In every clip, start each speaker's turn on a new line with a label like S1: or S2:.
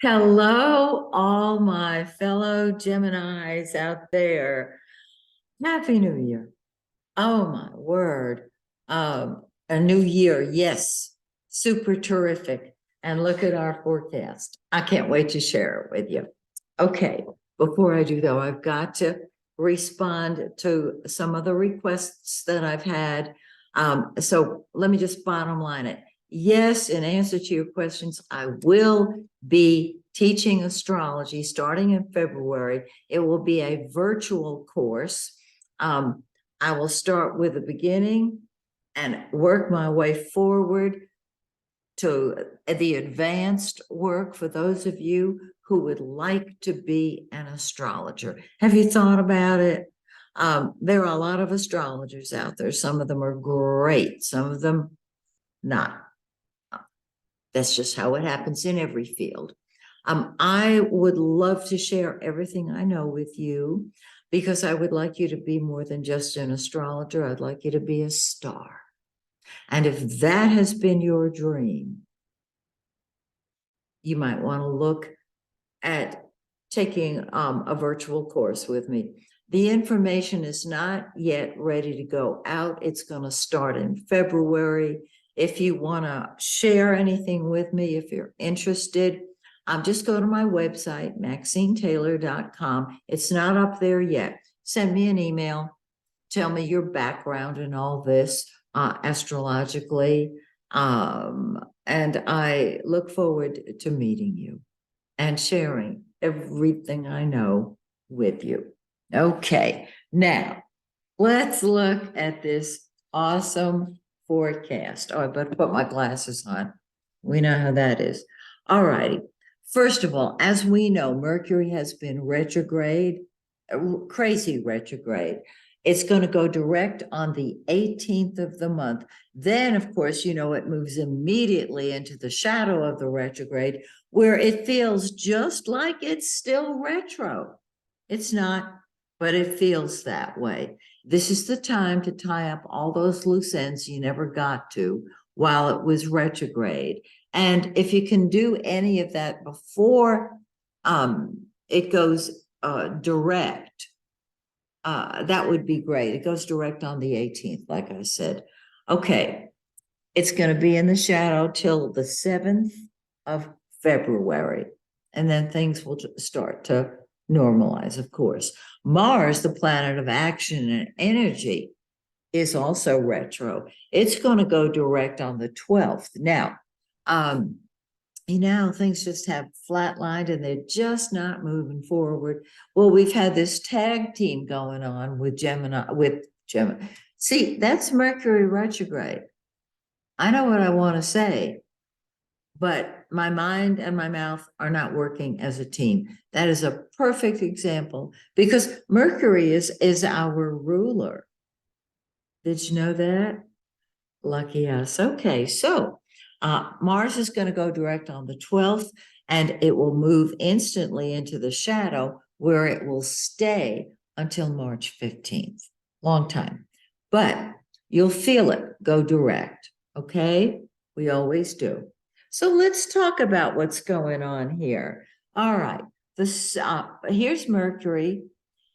S1: Hello, all my fellow Geminis out there. Happy New Year. Oh my word. A new year. Yes. Super terrific. And look at our forecast. I can't wait to share it with you. Okay. Before I do though, I've got to respond to some of the requests that I've had. So let me just bottom line it. Yes, in answer to your questions, I will be teaching astrology starting in February. It will be a virtual course. I will start with the beginning and work my way forward to the advanced work for those of you who would like to be an astrologer. Have you thought about it? There are a lot of astrologers out there. Some of them are great, some of them not. That's just how it happens in every field. I would love to share everything I know with you because I would like you to be more than just an astrologer. I'd like you to be a star. And if that has been your dream, you might want to look at taking a virtual course with me. The information is not yet ready to go out. It's going to start in February. If you want to share anything with me, if you're interested, just go to my website, MaxineTaylor.com. It's not up there yet. Send me an email. Tell me your background and all this astrologically. And I look forward to meeting you and sharing everything I know with you. Okay, now let's look at this awesome forecast. Oh, I better put my glasses on. We know how that is. All righty. First of all, as we know, Mercury has been retrograde, crazy retrograde. It's going to go direct on the 18th of the month. Then, of course, you know, it moves immediately into the shadow of the retrograde, where it feels just like it's still retro. It's not, but it feels that way. This is the time to tie up all those loose ends you never got to while it was retrograde. And if you can do any of that before it goes direct, that would be great. It goes direct on the 18th, like I said. Okay, it's going to be in the shadow till the 7th of February. And then things will start to normalize, of course. Mars, the planet of action and energy, is also retro. It's going to go direct on the 12th. Now, you know, things just have flatlined and they're just not moving forward. Well, we've had this tag team going on with Gemini. See, that's Mercury retrograde. I know what I want to say, but my mind and my mouth are not working as a team. That is a perfect example because Mercury is our ruler. Did you know that? Lucky us. Okay, so Mars is going to go direct on the 12th, and it will move instantly into the shadow where it will stay until March 15th. Long time. But you'll feel it go direct. Okay? We always do. So let's talk about what's going on here. All right. Here's Mercury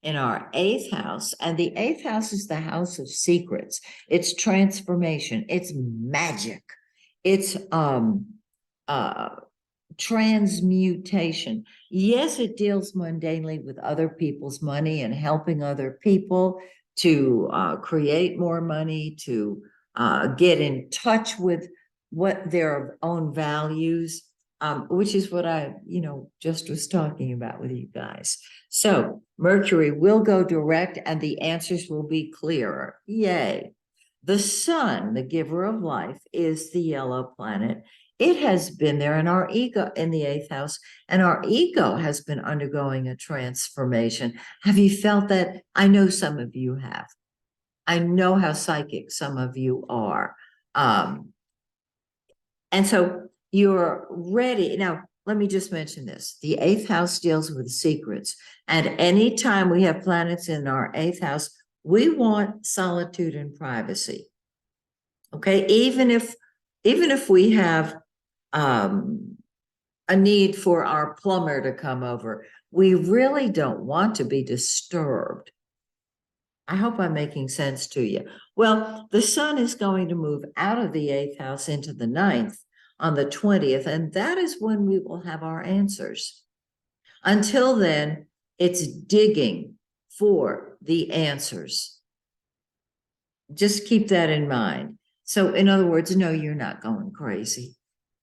S1: in our 8th house, and the 8th house is the house of secrets. It's transformation. It's magic. It's transmutation. Yes, it deals mundanely with other people's money and helping other people to create more money, to get in touch with what their own values, which is what I, just was talking about with you guys. So Mercury will go direct and the answers will be clearer. Yay. The sun, the giver of life, is the yellow planet. It has been there in our ego in the 8th house, and our ego has been undergoing a transformation. Have you felt that? I know some of you have. I know how psychic some of you are. And so you're ready. Now, let me just mention this. The 8th house deals with secrets. And anytime we have planets in our 8th house, we want solitude and privacy. Okay, even if we have a need for our plumber to come over. We really don't want to be disturbed. I hope I'm making sense to you. Well, the sun is going to move out of the 8th house into the 9th on the 20th, and that is when we will have our answers. Until then, it's digging for the answers. Just keep that in mind. So, in other words, no, you're not going crazy.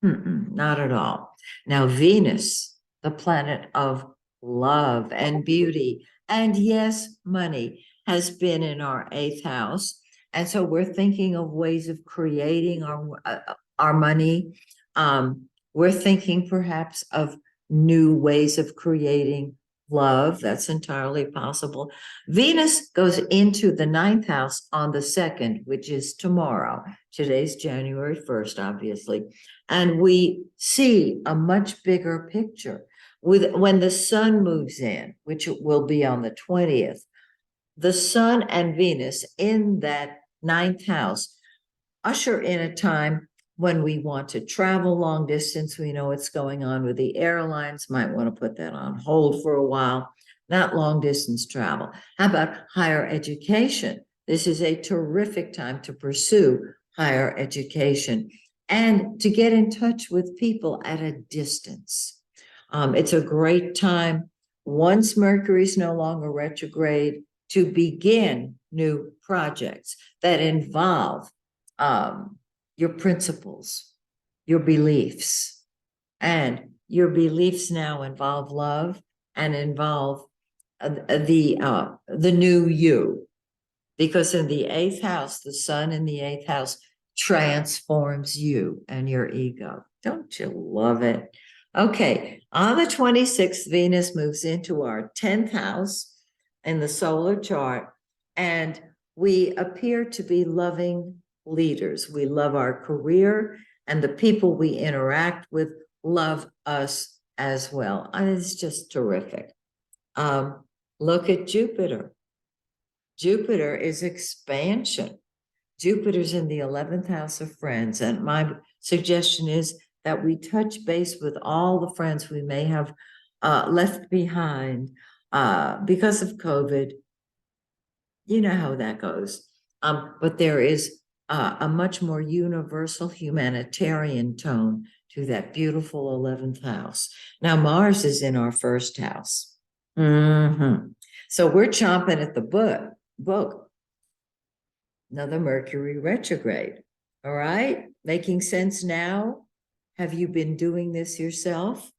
S1: Not at all. Now, Venus, the planet of love and beauty, and yes, money, has been in our 8th house. And so we're thinking of ways of creating our money. We're thinking perhaps of new ways of creating love. That's entirely possible. Venus goes into the 9th house on the 2nd, which is tomorrow. Today's January 1st, obviously. And we see a much bigger picture. When the sun moves in, which will be on the 20th, the sun and Venus in that 9th house usher in a time when we want to travel long distance. We know what's going on with the airlines, might want to put that on hold for a while, not long distance travel. How about higher education? This is a terrific time to pursue higher education and to get in touch with people at a distance. It's a great time, once Mercury's no longer retrograde, to begin new projects that involve your principles, your beliefs. And your beliefs now involve love and involve the new you. Because in the 8th house, the sun in the 8th house transforms you and your ego. Don't you love it? Okay, on the 26th, Venus moves into our 10th house in the solar chart, and we appear to be loving leaders. We love our career, and the people we interact with love us as well. And it's just terrific. Look at Jupiter. Jupiter is expansion. Jupiter's in the 11th house of friends. And my suggestion is that we touch base with all the friends we may have left behind because of COVID. You know how that goes. But there is a much more universal humanitarian tone to that beautiful 11th house. Now, Mars is in our 1st house. So we're chomping at the book. Another Mercury retrograde. All right, making sense now? Have you been doing this yourself?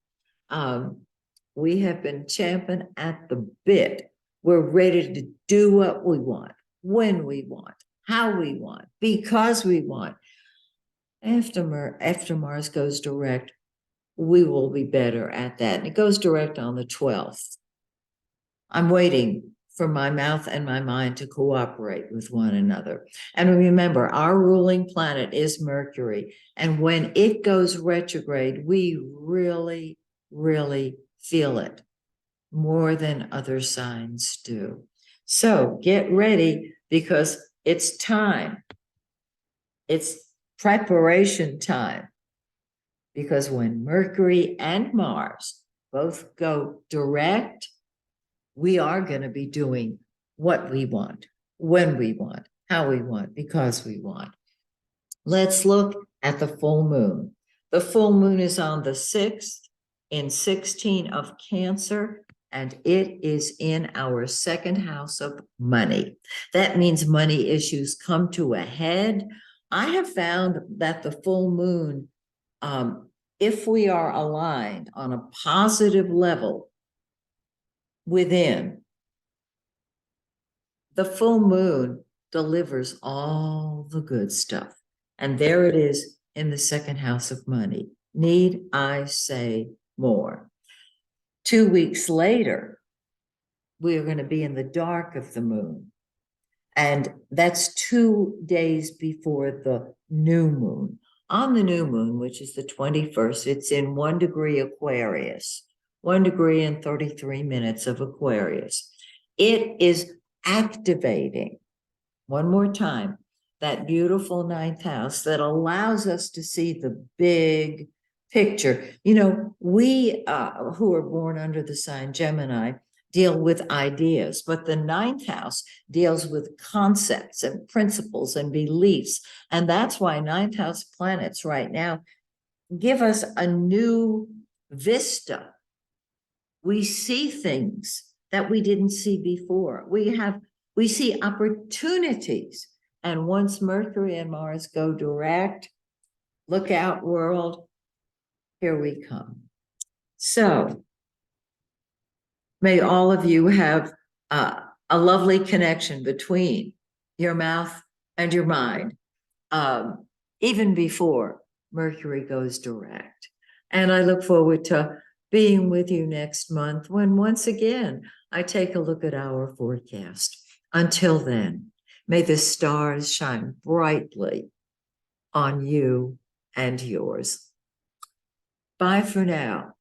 S1: We have been champing at the bit. We're ready to do what we want, when we want, how we want, because we want. After Mars goes direct, we will be better at that. And it goes direct on the 12th. I'm waiting for my mouth and my mind to cooperate with one another. And remember, our ruling planet is Mercury. And when it goes retrograde, we really, really feel it more than other signs do. So get ready, because it's time. It's preparation time. Because when Mercury and Mars both go direct, we are going to be doing what we want, when we want, how we want, because we want. Let's look at the full moon. The full moon is on the 6th in 16 of Cancer, and it is in our 2nd house of money. That means money issues come to a head. I have found that the full moon, if we are aligned on a positive level within, the full moon delivers all the good stuff. And there it is in the 2nd house of money. Need I say more? 2 weeks later, we are going to be in the dark of the moon. And that's 2 days before the new moon. On the new moon, which is the 21st, it's in 1 degree Aquarius, 1 degree and 33 minutes of Aquarius. It is activating, one more time, that beautiful 9th house that allows us to see the big picture. You know, we who are born under the sign Gemini deal with ideas, but the ninth house deals with concepts and principles and beliefs. And that's why ninth house planets right now give us a new vista. We see things that we didn't see before. We see opportunities. And once Mercury and Mars go direct, look out, world, here we come. So may all of you have a lovely connection between your mouth and your mind, even before Mercury goes direct. And I look forward to being with you next month when once again I take a look at our forecast. Until then, may the stars shine brightly on you and yours. Bye for now.